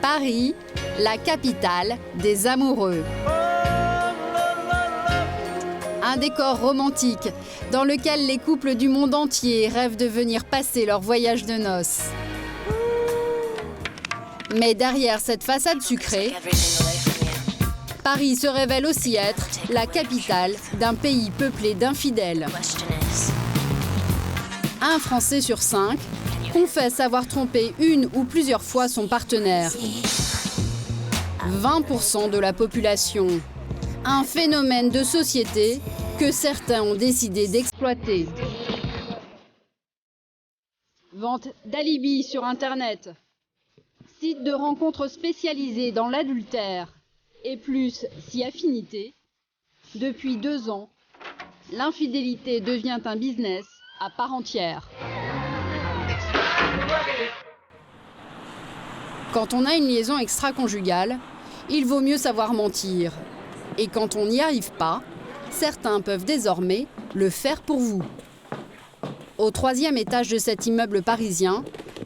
Paris, la capitale des amoureux. Un décor romantique dans lequel les couples du monde entier rêvent de venir passer leur voyage de noces. Mais derrière cette façade sucrée, Paris se révèle aussi être la capitale d'un pays peuplé d'infidèles. Un Français sur 5 confesse avoir trompé une ou plusieurs fois son partenaire. 20% de la population. Un phénomène de société que certains ont décidé d'exploiter. Vente d'alibis sur Internet. Site de rencontres spécialisé dans l'adultère et plus si affinité. Depuis 2 ans, l'infidélité devient un business à part entière. Quand on a une liaison extra-conjugale, il vaut mieux savoir mentir. Et quand on n'y arrive pas, certains peuvent désormais le faire pour vous. Au 3e étage de cet immeuble parisien,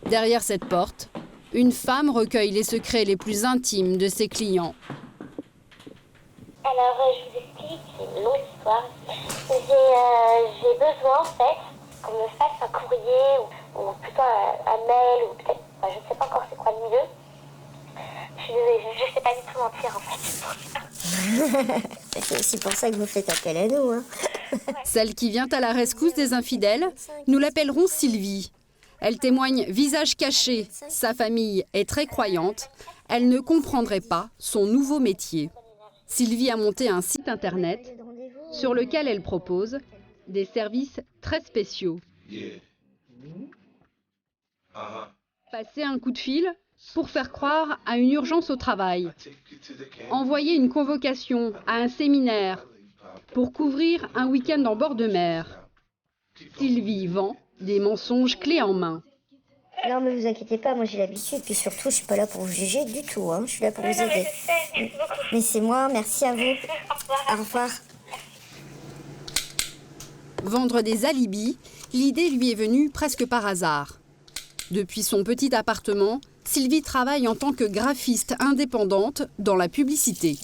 derrière cette porte, une femme recueille les secrets les plus intimes de ses clients. Alors, je vous explique, c'est une longue histoire. J'ai besoin, en fait, qu'on me fasse un courrier ou plutôt un mail ou peut-être, je ne sais pas encore c'est quoi le mieux. Je suis désolée, je ne sais pas du tout mentir, en fait. C'est pour ça que vous faites appel à nous. Hein. Celle qui vient à la rescousse des infidèles, nous l'appellerons Sylvie. Elle témoigne visage caché. Sa famille est très croyante. Elle ne comprendrait pas son nouveau métier. Sylvie a monté un site internet sur lequel elle propose des services très spéciaux. Passer un coup de fil pour faire croire à une urgence au travail. Envoyer une convocation à un séminaire pour couvrir un week-end en bord de mer. Sylvie vend des mensonges clés en main. Non, mais vous inquiétez pas, moi j'ai l'habitude. Puis surtout, je suis pas là pour vous juger du tout. Hein. Je suis là pour vous aider. Mais c'est moi, merci à vous. Au revoir. Vendre des alibis, l'idée lui est venue presque par hasard. Depuis son petit appartement, Sylvie travaille en tant que graphiste indépendante dans la publicité.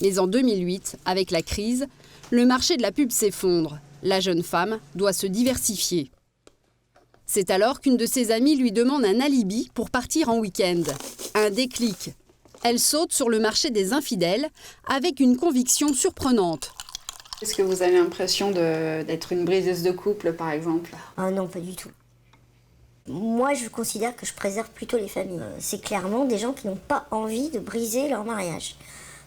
Mais en 2008, avec la crise, le marché de la pub s'effondre. La jeune femme doit se diversifier. C'est alors qu'une de ses amies lui demande un alibi pour partir en week-end. Un déclic. Elle saute sur le marché des infidèles avec une conviction surprenante. Est-ce que vous avez l'impression d'être une briseuse de couple, par exemple ? Ah non, pas du tout. Moi, je considère que je préserve plutôt les familles. C'est clairement des gens qui n'ont pas envie de briser leur mariage.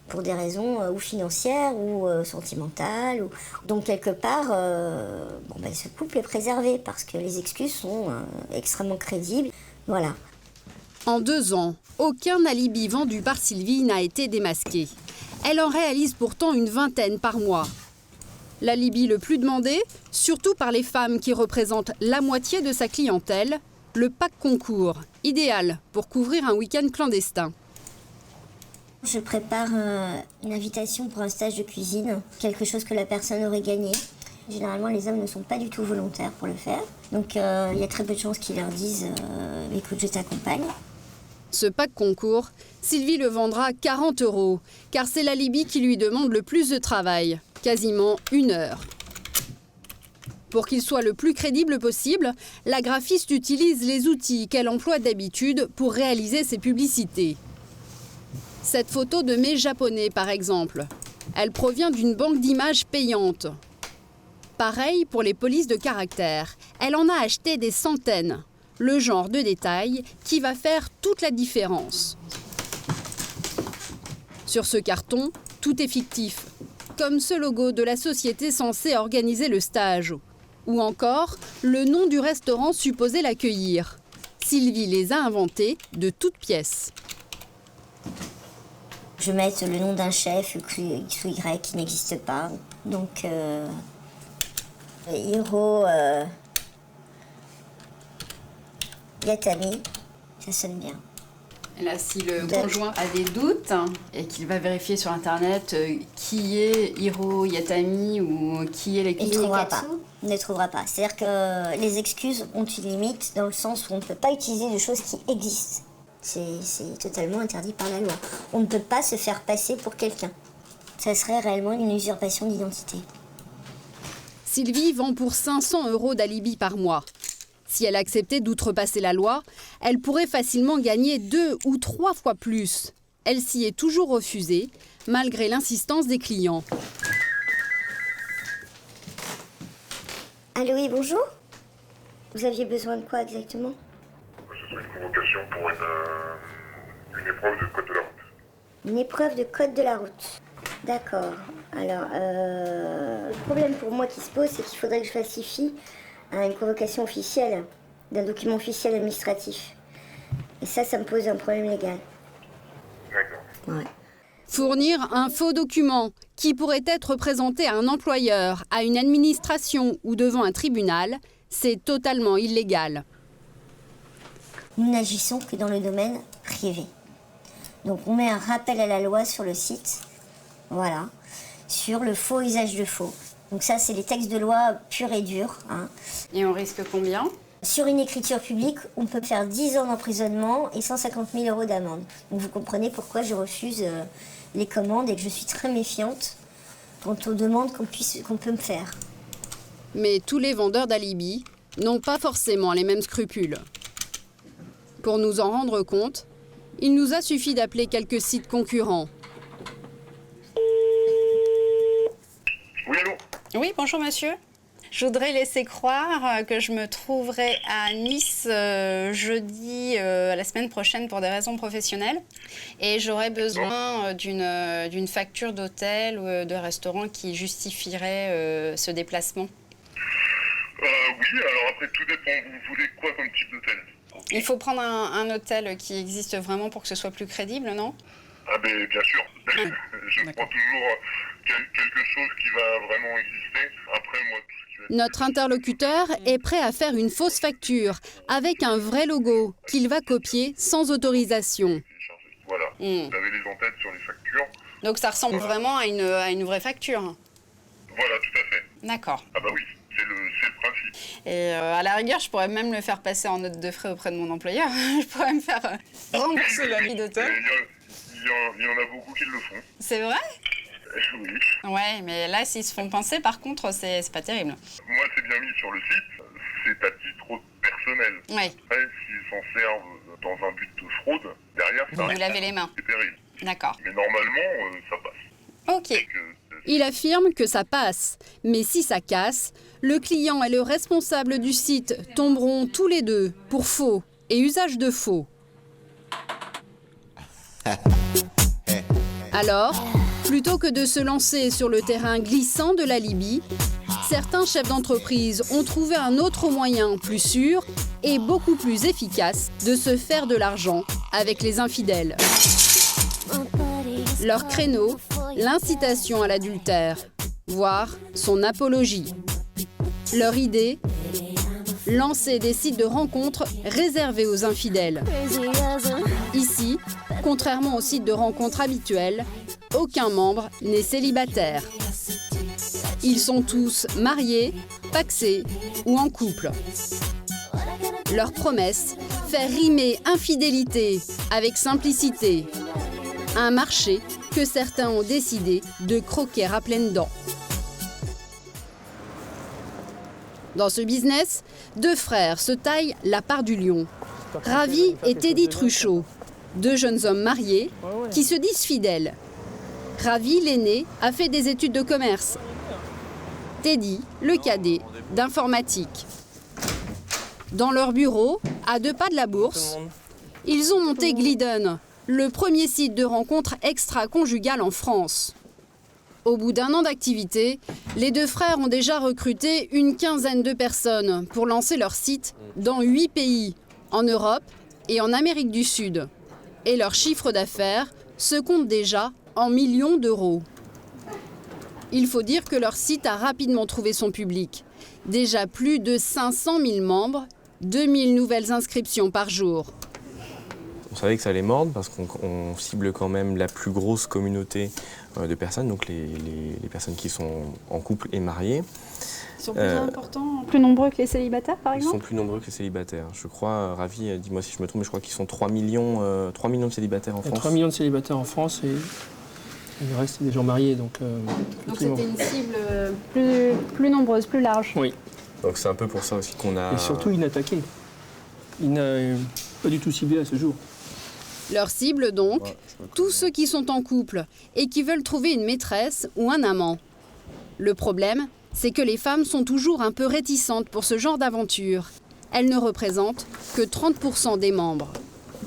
Pour des raisons ou financières ou sentimentales. Donc, quelque part, ce couple est préservé parce que les excuses sont extrêmement crédibles. Voilà. En 2 ans, aucun alibi vendu par Sylvie n'a été démasqué. Elle en réalise pourtant une 20aine par mois. L'alibi le plus demandé, surtout par les femmes qui représentent la moitié de sa clientèle, le pack concours, idéal pour couvrir un week-end clandestin. Je prépare une invitation pour un stage de cuisine, quelque chose que la personne aurait gagné. Généralement, les hommes ne sont pas du tout volontaires pour le faire. Donc, il y a très peu de chances qu'ils leur disent « Écoute, je t'accompagne ». Ce pack concours, Sylvie le vendra 40 €, car c'est l'alibi qui lui demande le plus de travail, quasiment 1 heure. Pour qu'il soit le plus crédible possible, la graphiste utilise les outils qu'elle emploie d'habitude pour réaliser ses publicités. Cette photo de mets japonais, par exemple, elle provient d'une banque d'images payante. Pareil pour les polices de caractère, elle en a acheté des centaines. Le genre de détail qui va faire toute la différence. Sur ce carton, tout est fictif, comme ce logo de la société censée organiser le stage. Ou encore, le nom du restaurant supposé l'accueillir. Sylvie les a inventés de toutes pièces. Je mets le nom d'un chef, X ou Y, qui n'existe pas. Donc, Hiro Yatami, ça sonne bien. Et là, si le conjoint a des doutes et qu'il va vérifier sur Internet qui est Hiro Yatami ou qui est l'équipe, il ne trouvera pas. C'est-à-dire que les excuses ont une limite dans le sens où on ne peut pas utiliser de choses qui existent. C'est totalement interdit par la loi. On ne peut pas se faire passer pour quelqu'un. Ça serait réellement une usurpation d'identité. Sylvie vend pour 500 € d'alibi par mois. Si elle acceptait d'outrepasser la loi, elle pourrait facilement gagner 2 ou 3 fois plus. Elle s'y est toujours refusée, malgré l'insistance des clients. Allô, oui, bonjour. Vous aviez besoin de quoi exactement? Ce serait une convocation pour une épreuve de code de la route. Une épreuve de code de la route. D'accord. Alors, le problème pour moi qui se pose, c'est qu'il faudrait que je falsifie une convocation officielle, d'un document officiel administratif. Et ça me pose un problème légal. D'accord. Ouais. Fournir un faux document qui pourrait être présenté à un employeur, à une administration ou devant un tribunal, c'est totalement illégal. Nous n'agissons que dans le domaine privé. Donc on met un rappel à la loi sur le site, voilà, sur le faux usage de faux. Donc ça, c'est les textes de loi purs et durs. Hein. Et on risque combien? Sur une écriture publique, on peut faire 10 ans d'emprisonnement et 150 000 € d'amende. Donc vous comprenez pourquoi je refuse les commandes et que je suis très méfiante quant aux demandes qu'on peut me faire. Mais tous les vendeurs d'alibi n'ont pas forcément les mêmes scrupules. Pour nous en rendre compte, il nous a suffi d'appeler quelques sites concurrents. Oui, allô? Oui, bonjour monsieur. Je voudrais laisser croire que je me trouverai à Nice jeudi la semaine prochaine pour des raisons professionnelles. Et j'aurais besoin d'une facture d'hôtel ou de restaurant qui justifierait ce déplacement. Oui, alors après, tout dépend. Vous voulez quoi comme type d'hôtel? Il faut prendre un hôtel qui existe vraiment pour que ce soit plus crédible, non? Ah ben, bien sûr. Je D'accord. prends toujours quelque chose qui va vraiment exister. Après, moi, tout ce qui va être... Notre interlocuteur est prêt à faire une fausse facture avec un vrai logo qu'il va copier sans autorisation. Voilà, vous avez les en-têtes sur les factures. Donc ça ressemble vraiment à une vraie facture. Voilà, tout à fait. D'accord. Ah bah oui, c'est le principe. Et à la rigueur, je pourrais même le faire passer en note de frais auprès de mon employeur. Je pourrais me faire rembourser la vie d'hôtel. Il y en a beaucoup qui le font. C'est vrai? Oui. Ouais, mais là, s'ils se font pincer, par contre, c'est pas terrible. Moi, c'est bien mis sur le site. C'est à titre personnel. Ouais. Après, s'ils s'en servent dans un but de fraude, derrière, ça Vous lavez les mains. c'est terrible. D'accord. Mais normalement, ça passe. Ok. Donc, Il affirme que ça passe, mais si ça casse, le client et le responsable du site tomberont tous les deux pour faux et usage de faux. Alors, plutôt que de se lancer sur le terrain glissant de la Libye, certains chefs d'entreprise ont trouvé un autre moyen plus sûr et beaucoup plus efficace de se faire de l'argent avec les infidèles. Leur créneau, l'incitation à l'adultère, voire son apologie. Leur idée, lancer des sites de rencontres réservés aux infidèles. Ici, contrairement aux sites de rencontres habituels, aucun membre n'est célibataire. Ils sont tous mariés, pacsés ou en couple. Leur promesse, faire rimer infidélité avec simplicité. Un marché que certains ont décidé de croquer à pleines dents. Dans ce business, deux frères se taillent la part du lion. Ravi et Teddy Truchot, deux jeunes hommes mariés qui se disent fidèles. Ravi, l'aîné, a fait des études de commerce. Teddy, le cadet, d'informatique. Dans leur bureau, à 2 pas de la bourse, ils ont monté Glidden, le premier site de rencontre extra-conjugale en France. Au bout d'1 an d'activité, les deux frères ont déjà recruté une quinzaine de personnes pour lancer leur site dans 8 pays, en Europe et en Amérique du Sud. Et leur chiffre d'affaires se compte déjà en millions d'euros. Il faut dire que leur site a rapidement trouvé son public. Déjà plus de 500 000 membres, 2000 nouvelles inscriptions par jour. On savait que ça allait mordre parce qu'on cible quand même la plus grosse communauté de personnes, donc les personnes qui sont en couple et mariées. Ils sont plus importants, plus nombreux que les célibataires, par exemple? Ils sont plus nombreux que les célibataires. Je crois, Ravi, dis-moi si je me trompe, mais je crois qu'ils sont 3 millions de célibataires en France. 3 millions de célibataires en France et le reste, c'est des gens mariés. Donc c'était une cible plus nombreuse, plus large. Oui. Donc c'est un peu pour ça aussi qu'on a... Et surtout inattaqués. Il n'a pas du tout ciblé à ce jour. Leur cible donc, tous ceux qui sont en couple et qui veulent trouver une maîtresse ou un amant. Le problème, c'est que les femmes sont toujours un peu réticentes pour ce genre d'aventure. Elles ne représentent que 30% des membres.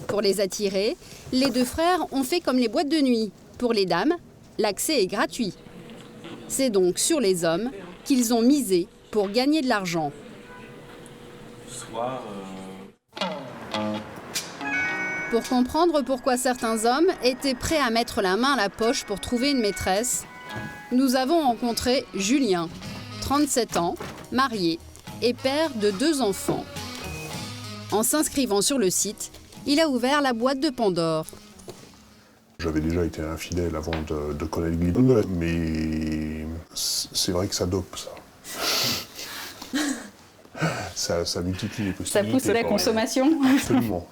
Pour les attirer, les deux frères ont fait comme les boîtes de nuit. Pour les dames, l'accès est gratuit. C'est donc sur les hommes qu'ils ont misé pour gagner de l'argent. Pour comprendre pourquoi certains hommes étaient prêts à mettre la main à la poche pour trouver une maîtresse, nous avons rencontré Julien, 37 ans, marié et père de 2 enfants. En s'inscrivant sur le site, il a ouvert la boîte de Pandore. J'avais déjà été infidèle avant de connaître Glidden, mais c'est vrai que ça dope, ça. Ça multiplie les possibilités. Ça pousse à la consommation. Absolument.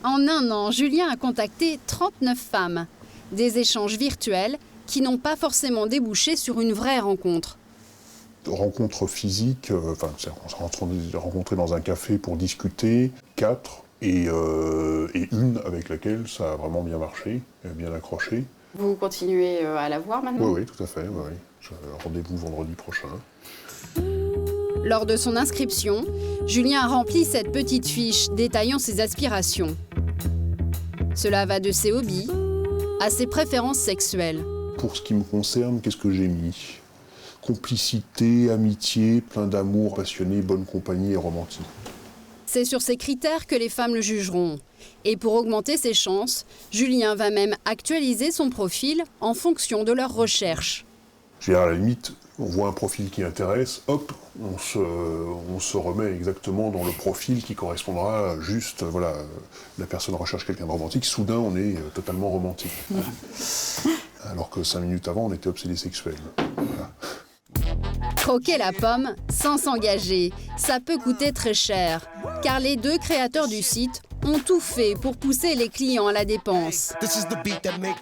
En un an, Julien a contacté 39 femmes. Des échanges virtuels qui n'ont pas forcément débouché sur une vraie rencontre. Rencontre physique, on s'est rencontrés dans un café pour discuter, 4, et une avec laquelle ça a vraiment bien marché, bien accroché. Vous continuez à la voir maintenant? Oui, tout à fait. Oui. J'ai rendez-vous vendredi prochain. Lors de son inscription, Julien a rempli cette petite fiche détaillant ses aspirations. Cela va de ses hobbies à ses préférences sexuelles. Pour ce qui me concerne, qu'est-ce que j'ai mis? Complicité, amitié, plein d'amour, passionné, bonne compagnie et romantique. C'est sur ces critères que les femmes le jugeront. Et pour augmenter ses chances, Julien va même actualiser son profil en fonction de leurs recherches. Je veux dire, à la limite, on voit un profil qui intéresse, hop, on se remet exactement dans le profil qui correspondra juste, voilà, la personne recherche quelqu'un de romantique, soudain on est totalement romantique. Alors que 5 minutes avant, on était obsédé sexuel. Voilà. Croquer la pomme sans s'engager, ça peut coûter très cher, car les 2 créateurs du site ont tout fait pour pousser les clients à la dépense.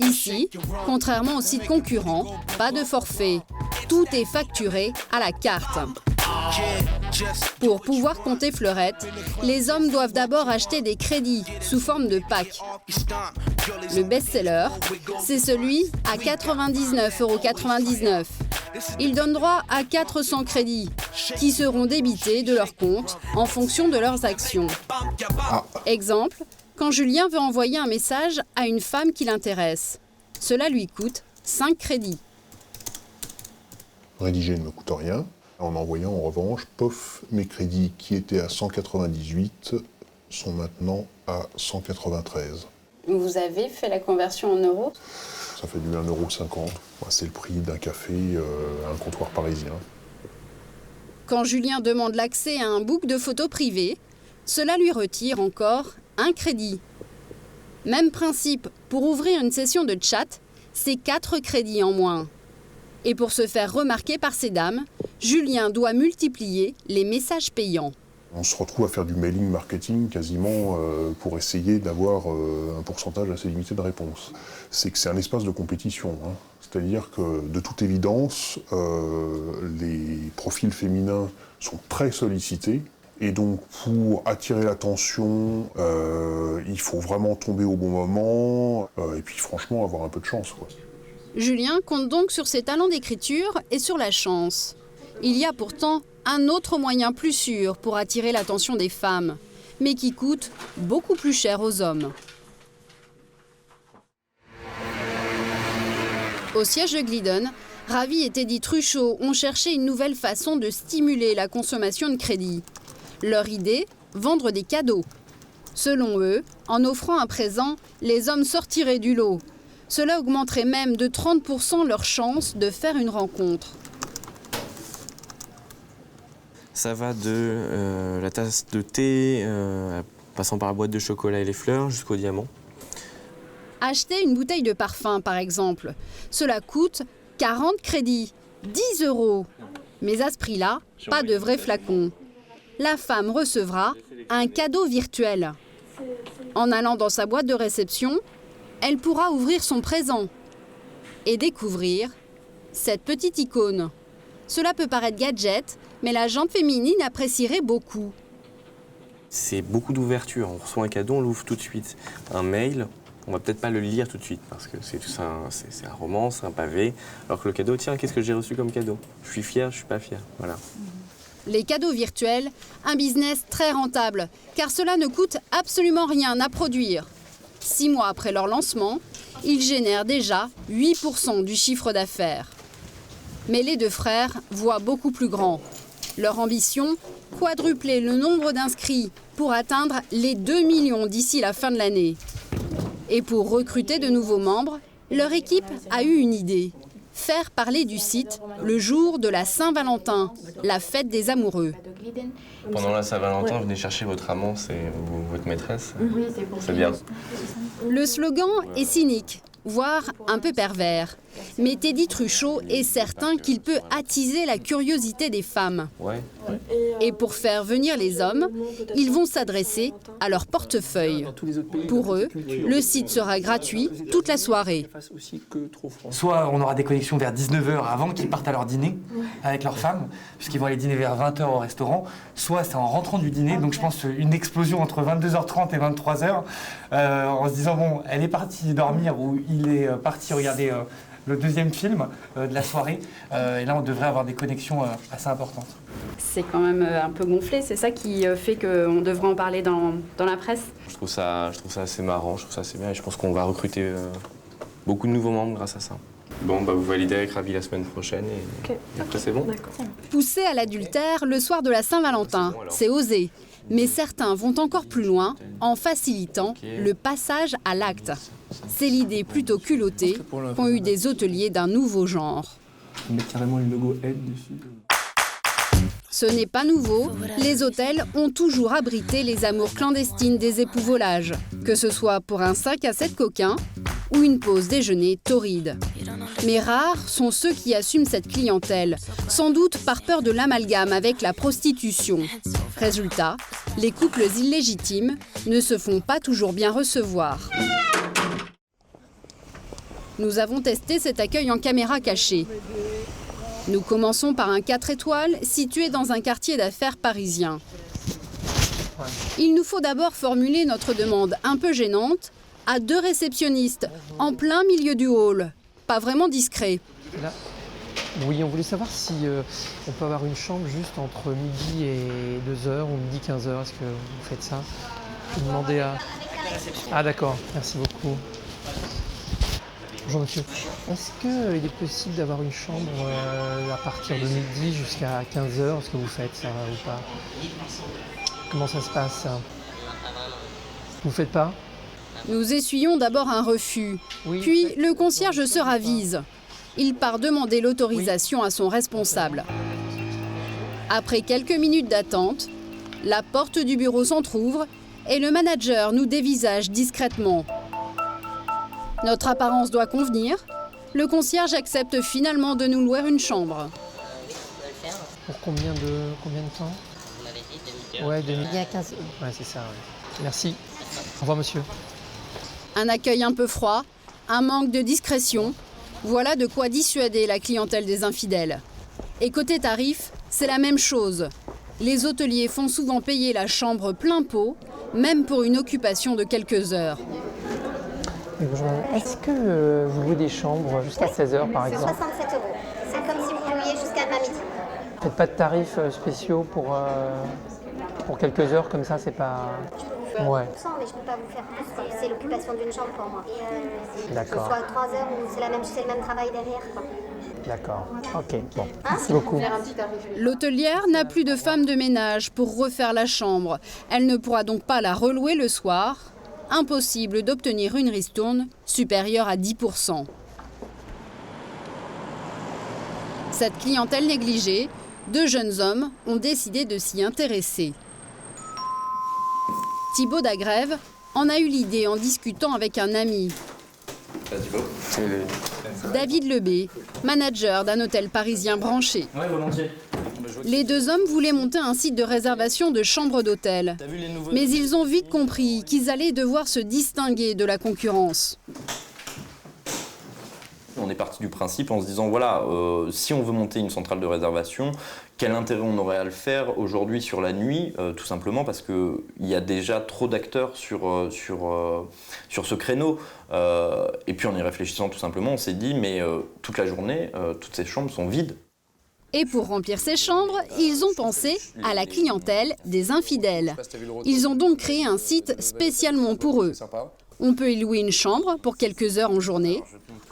Ici, contrairement aux sites concurrents, pas de forfait. Tout est facturé à la carte. Pour pouvoir compter fleurette, les hommes doivent d'abord acheter des crédits sous forme de pack. Le best-seller, c'est celui à 99,99 €. Il donne droit à 400 crédits qui seront débités de leur compte en fonction de leurs actions. Exemple, quand Julien veut envoyer un message à une femme qui l'intéresse. Cela lui coûte 5 crédits. Rédiger ne me coûte rien. En envoyant, en revanche, pof, mes crédits qui étaient à 198 sont maintenant à 193. Vous avez fait la conversion en euros? Ça fait du 1,50 €. C'est le prix d'un café à un comptoir parisien. Quand Julien demande l'accès à un book de photos privées, cela lui retire encore un crédit. Même principe, pour ouvrir une session de chat, c'est 4 crédits en moins. Et pour se faire remarquer par ces dames, Julien doit multiplier les messages payants. On se retrouve à faire du mailing marketing quasiment pour essayer d'avoir un pourcentage assez limité de réponses. C'est que c'est un espace de compétition. C'est-à-dire que, de toute évidence, les profils féminins sont très sollicités. Et donc, pour attirer l'attention, il faut vraiment tomber au bon moment. Et puis, franchement, avoir un peu de chance, quoi. Julien compte donc sur ses talents d'écriture et sur la chance. Il y a pourtant un autre moyen plus sûr pour attirer l'attention des femmes, mais qui coûte beaucoup plus cher aux hommes. Au siège de Glidden, Ravi et Teddy Truchot ont cherché une nouvelle façon de stimuler la consommation de crédit. Leur idée, vendre des cadeaux. Selon eux, en offrant un présent, les hommes sortiraient du lot. Cela augmenterait même de 30% leurs chances de faire une rencontre. Ça va de la tasse de thé, passant par la boîte de chocolat et les fleurs jusqu'au diamant. Acheter une bouteille de parfum, par exemple, cela coûte 40 crédits, 10 €. Mais à ce prix-là, pas de vrai flacon. La femme recevra un cadeau virtuel. En allant dans sa boîte de réception, elle pourra ouvrir son présent et découvrir cette petite icône. Cela peut paraître gadget, mais la gente féminine apprécierait beaucoup. C'est beaucoup d'ouverture. On reçoit un cadeau, on l'ouvre tout de suite. Un mail, on va peut-être pas le lire tout de suite parce que c'est un roman, c'est un pavé. Alors que le cadeau, tiens, qu'est-ce que j'ai reçu comme cadeau? Je suis fier, je suis pas fier. Voilà. Les cadeaux virtuels, un business très rentable, car cela ne coûte absolument rien à produire. 6 mois après leur lancement, ils génèrent déjà 8% du chiffre d'affaires. Mais les deux frères voient beaucoup plus grand. Leur ambition, quadrupler le nombre d'inscrits pour atteindre les 2 millions d'ici la fin de l'année. Et pour recruter de nouveaux membres, leur équipe a eu une idée. Faire parler du site le jour de la Saint-Valentin, la fête des amoureux. Pendant la Saint-Valentin, venez chercher votre amant, c'est votre maîtresse. C'est bien. Le slogan est cynique, voire un peu pervers. Mais Teddy Truchot est certain qu'il peut attiser la curiosité des femmes. Ouais. Et pour faire venir les hommes, ils vont s'adresser à leur portefeuille. Pour eux, le site sera gratuit toute la soirée. Soit on aura des connexions vers 19h avant qu'ils partent à leur dîner avec leurs femmes, puisqu'ils vont aller dîner vers 20h au restaurant, soit c'est en rentrant du dîner, donc je pense une explosion entre 22h30 et 23h, en se disant bon, elle est partie dormir ou il est parti regarder le deuxième film de la soirée, et là on devrait avoir des connexions assez importantes. C'est quand même un peu gonflé, c'est ça qui fait qu'on devrait en parler dans la presse. Je trouve ça assez marrant, je trouve ça assez bien et je pense qu'on va recruter beaucoup de nouveaux membres grâce à ça. Bon, bah, vous validez avec Ravi la semaine prochaine et après c'est bon. Pousser à l'adultère le soir de la Saint-Valentin, c'est osé. Mais certains vont encore plus loin en facilitant le passage à l'acte. C'est l'idée plutôt culottée qu'ont eu des hôteliers d'un nouveau genre. On met carrément le logo aide dessus. Ce n'est pas nouveau, les hôtels ont toujours abrité les amours clandestines des époux volages, que ce soit pour un 5 à 7 coquins ou une pause déjeuner torride. Mais rares sont ceux qui assument cette clientèle, sans doute par peur de l'amalgame avec la prostitution. Résultat, les couples illégitimes ne se font pas toujours bien recevoir. Nous avons testé cet accueil en caméra cachée. Nous commençons par un 4 étoiles situé dans un quartier d'affaires parisien. Il nous faut d'abord formuler notre demande un peu gênante à 2 réceptionnistes en plein milieu du hall. Pas vraiment discret. Là, oui, on voulait savoir si on peut avoir une chambre juste entre midi et 2h ou midi 15h. Est-ce que vous faites ça? Je vais demander à... Ah d'accord, merci beaucoup. Bonjour monsieur. Est-ce qu'il est possible d'avoir une chambre à partir de midi jusqu'à 15h? Est-ce que vous faites ça ou pas? Comment ça se passe ça? Vous faites pas? Nous essuyons d'abord un refus, puis le concierge se ravise. Il part demander l'autorisation à son responsable. Après quelques minutes d'attente, la porte du bureau s'entrouvre et le manager nous dévisage discrètement. Notre apparence doit convenir. Le concierge accepte finalement de nous louer une chambre. Pour combien de temps? Vous m'avez dit 2 Ouais, de midi à 15. Ouais, c'est ça, ouais. Merci. Au revoir monsieur. Un accueil un peu froid, un manque de discrétion, voilà de quoi dissuader la clientèle des infidèles. Et côté tarif, c'est la même chose. Les hôteliers font souvent payer la chambre plein pot, même pour une occupation de quelques heures. Est-ce que vous louez des chambres jusqu'à 16h par exemple? 67 €. C'est comme si vous louiez jusqu'à midi. Faites pas de tarifs spéciaux pour quelques heures comme ça, c'est pas... Ouais. Mais je ne peux pas vous faire plus. C'est l'occupation d'une chambre pour moi. D'accord. Que ce soit 3 heures ou c'est le même travail derrière. Quoi. D'accord. Ok, bon. Merci beaucoup. L'hôtelière n'a plus de femme de ménage pour refaire la chambre. Elle ne pourra donc pas la relouer le soir. Impossible d'obtenir une ristourne supérieure à 10%. Cette clientèle négligée, 2 jeunes hommes ont décidé de s'y intéresser. Thibaut Dagrève en a eu l'idée en discutant avec un ami. David Lebé, manager d'un hôtel parisien branché. Ouais, volontiers. Les deux hommes voulaient monter un site de réservation de chambres d'hôtel. Mais ils ont vite compris qu'ils allaient devoir se distinguer de la concurrence. On est parti du principe en se disant, voilà, si on veut monter une centrale de réservation, quel intérêt on aurait à le faire aujourd'hui sur la nuit, tout simplement parce qu'il y a déjà trop d'acteurs sur ce créneau. Et puis en y réfléchissant tout simplement, on s'est dit, mais toute la journée, toutes ces chambres sont vides. Et pour remplir ces chambres, ils ont pensé à la clientèle des infidèles. Ils ont donc créé un site spécialement pour eux. On peut y louer une chambre pour quelques heures en journée.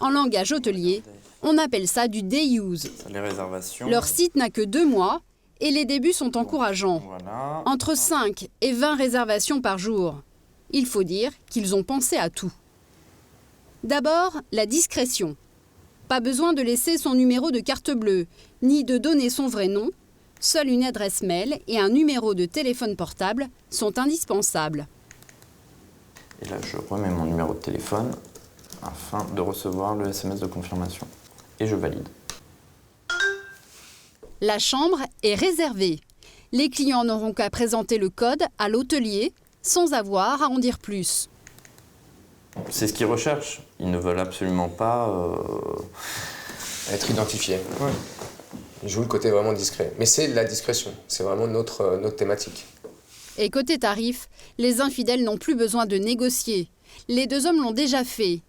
En langage hôtelier, on appelle ça du day use. Les réservations. Leur site n'a que 2 mois et les débuts sont encourageants. Voilà. Entre 5 et 20 réservations par jour. Il faut dire qu'ils ont pensé à tout. D'abord, la discrétion. Pas besoin de laisser son numéro de carte bleue, ni de donner son vrai nom. Seule une adresse mail et un numéro de téléphone portable sont indispensables. Et là, je remets mon numéro de téléphone afin de recevoir le SMS de confirmation. Et je valide. La chambre est réservée. Les clients n'auront qu'à présenter le code à l'hôtelier sans avoir à en dire plus. C'est ce qu'ils recherchent. Ils ne veulent absolument pas... Être identifié. Ouais. Ils jouent le côté vraiment discret. Mais c'est la discrétion. C'est vraiment notre thématique. Et côté tarif, les infidèles n'ont plus besoin de négocier. Les deux hommes l'ont déjà fait.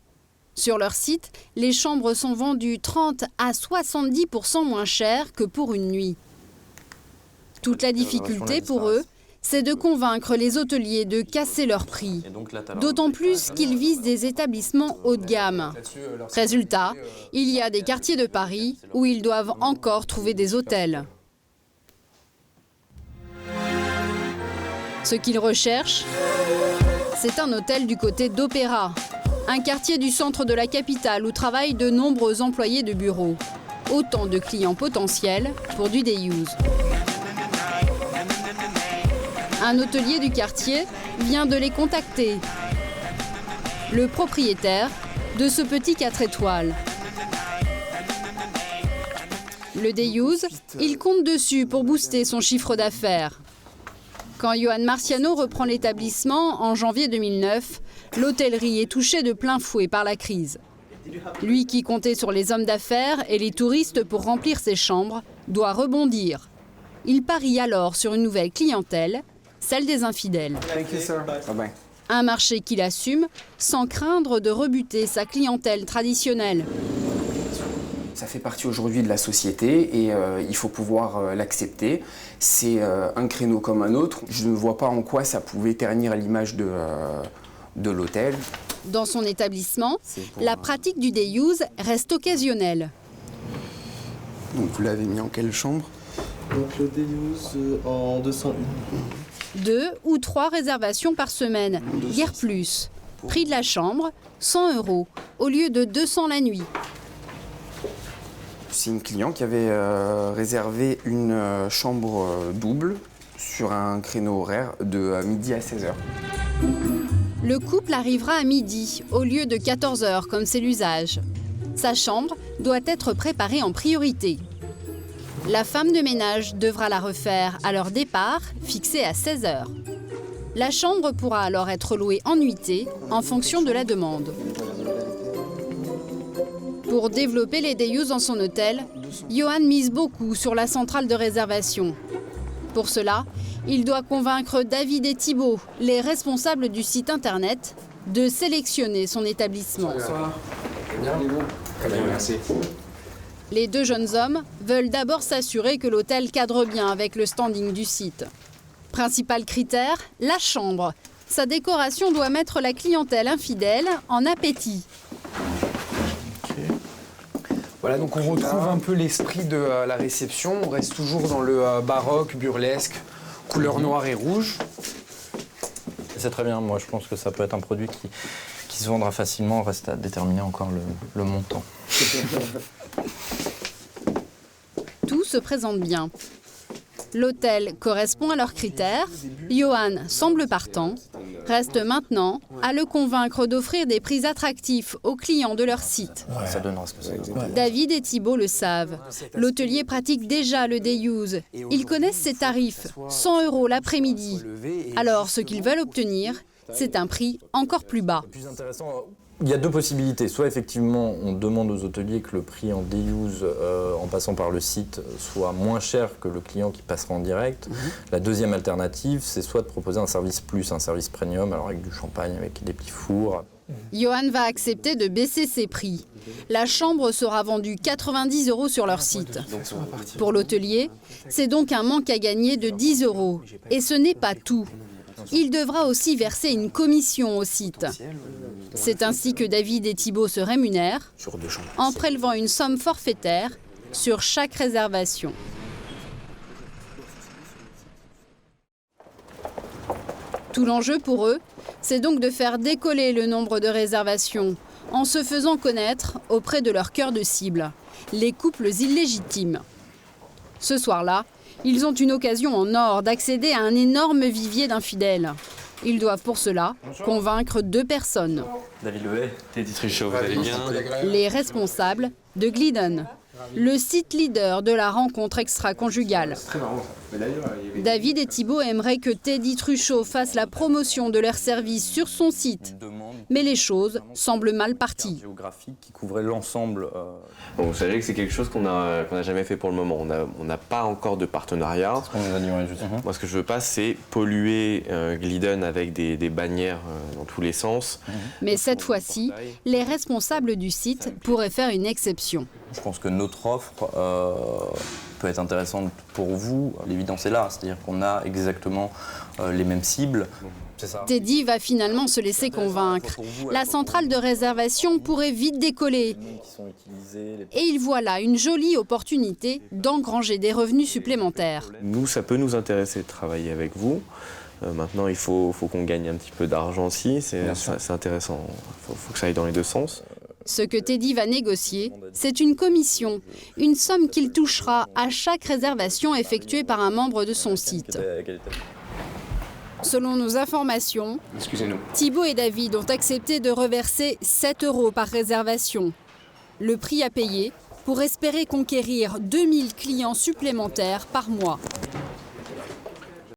Sur leur site, les chambres sont vendues 30 à 70% moins cher que pour une nuit. Toute la difficulté pour eux, c'est de convaincre les hôteliers de casser leur prix. D'autant plus qu'ils visent des établissements haut de gamme. Résultat, il y a des quartiers de Paris où ils doivent encore trouver des hôtels. Ce qu'ils recherchent, c'est un hôtel du côté d'Opéra, un quartier du centre de la capitale où travaillent de nombreux employés de bureau. Autant de clients potentiels pour du day use. Un hôtelier du quartier vient de les contacter. Le propriétaire de ce petit 4 étoiles. Le day use, il compte dessus pour booster son chiffre d'affaires. Quand Johan Marciano reprend l'établissement en janvier 2009, l'hôtellerie est touchée de plein fouet par la crise. Lui qui comptait sur les hommes d'affaires et les touristes pour remplir ses chambres, doit rebondir. Il parie alors sur une nouvelle clientèle, celle des infidèles. Un marché qu'il assume sans craindre de rebuter sa clientèle traditionnelle. Ça fait partie aujourd'hui de la société et il faut pouvoir l'accepter. C'est un créneau comme un autre. Je ne vois pas en quoi ça pouvait ternir l'image de l'hôtel. Dans son établissement, la pratique du day use reste occasionnelle. Donc vous l'avez mis en quelle chambre? Donc le day use en 201. 2 ou 3 réservations par semaine, guère plus. Prix de la chambre, 100 € au lieu de 200 la nuit. C'est une cliente qui avait réservé une chambre double sur un créneau horaire de midi à 16h. Le couple arrivera à midi au lieu de 14h comme c'est l'usage. Sa chambre doit être préparée en priorité. La femme de ménage devra la refaire à leur départ, fixé à 16h. La chambre pourra alors être louée en nuitée en fonction de la demande. Pour développer les day use dans son hôtel, Johan mise beaucoup sur la centrale de réservation. Pour cela, il doit convaincre David et Thibaut, les responsables du site internet, de sélectionner son établissement. Bonsoir. Bien, très bien, merci. Les deux jeunes hommes veulent d'abord s'assurer que l'hôtel cadre bien avec le standing du site. Principal critère, la chambre. Sa décoration doit mettre la clientèle infidèle en appétit. Voilà, donc on retrouve un peu l'esprit de la réception. On reste toujours dans le baroque, burlesque, couleur noire et rouge. C'est très bien, moi je pense que ça peut être un produit qui se vendra facilement, reste à déterminer encore le montant. Tout se présente bien. L'hôtel correspond à leurs critères, Johan semble partant Reste maintenant à le convaincre d'offrir des prix attractifs aux clients de leur site. Ça donnera ce que c'est. David et Thibault le savent. L'hôtelier pratique déjà le day use. Ils connaissent ses tarifs, 100 € l'après-midi. Alors ce qu'ils veulent obtenir, c'est un prix encore plus bas. Il y a deux possibilités. Soit effectivement, on demande aux hôteliers que le prix en day use, en passant par le site, soit moins cher que le client qui passera en direct. La deuxième alternative, c'est soit de proposer un service plus, un service premium, alors avec du champagne, avec des petits fours. Johan va accepter de baisser ses prix. La chambre sera vendue 90 € sur leur site. Pour l'hôtelier, c'est donc un manque à gagner de 10 €. Et ce n'est pas tout. Il devra aussi verser une commission au site. C'est ainsi que David et Thibault se rémunèrent en prélevant une somme forfaitaire sur chaque réservation. Tout l'enjeu pour eux, c'est donc de faire décoller le nombre de réservations en se faisant connaître auprès de leur cœur de cible, les couples illégitimes. Ce soir-là, ils ont une occasion en or d'accéder à un énorme vivier d'infidèles. Ils doivent pour cela convaincre 2 personnes. David Lehay, Teddy Truchot, vous allez bien? Les responsables de Glidden, le site leader de la rencontre extra-conjugale. David et Thibault aimeraient que Teddy Truchot fasse la promotion de leur service sur son site. Mais les choses semblent mal parties. Géographique qui couvrait l'ensemble. Bon, vous savez que c'est quelque chose qu'on n'a jamais fait pour le moment. On n'a pas encore de partenariat. Moi, ce que je veux pas, c'est polluer Glidden avec des bannières dans tous les sens. Mais cette fois-ci, les responsables du site pourraient faire une exception. Je pense que notre offre peut être intéressante pour vous. L'évidence est là, c'est-à-dire qu'on a exactement les mêmes cibles. Teddy va finalement se laisser convaincre. La centrale de réservation pourrait vite décoller. Et il voit là une jolie opportunité d'engranger des revenus supplémentaires. Nous, ça peut nous intéresser de travailler avec vous. Maintenant, il faut qu'on gagne un petit peu d'argent aussi. C'est intéressant. Il faut que ça aille dans les deux sens. Ce que Teddy va négocier, c'est une commission, une somme qu'il touchera à chaque réservation effectuée par un membre de son site. Selon nos informations, Thibault et David ont accepté de reverser 7 € par réservation. Le prix à payer pour espérer conquérir 2000 clients supplémentaires par mois.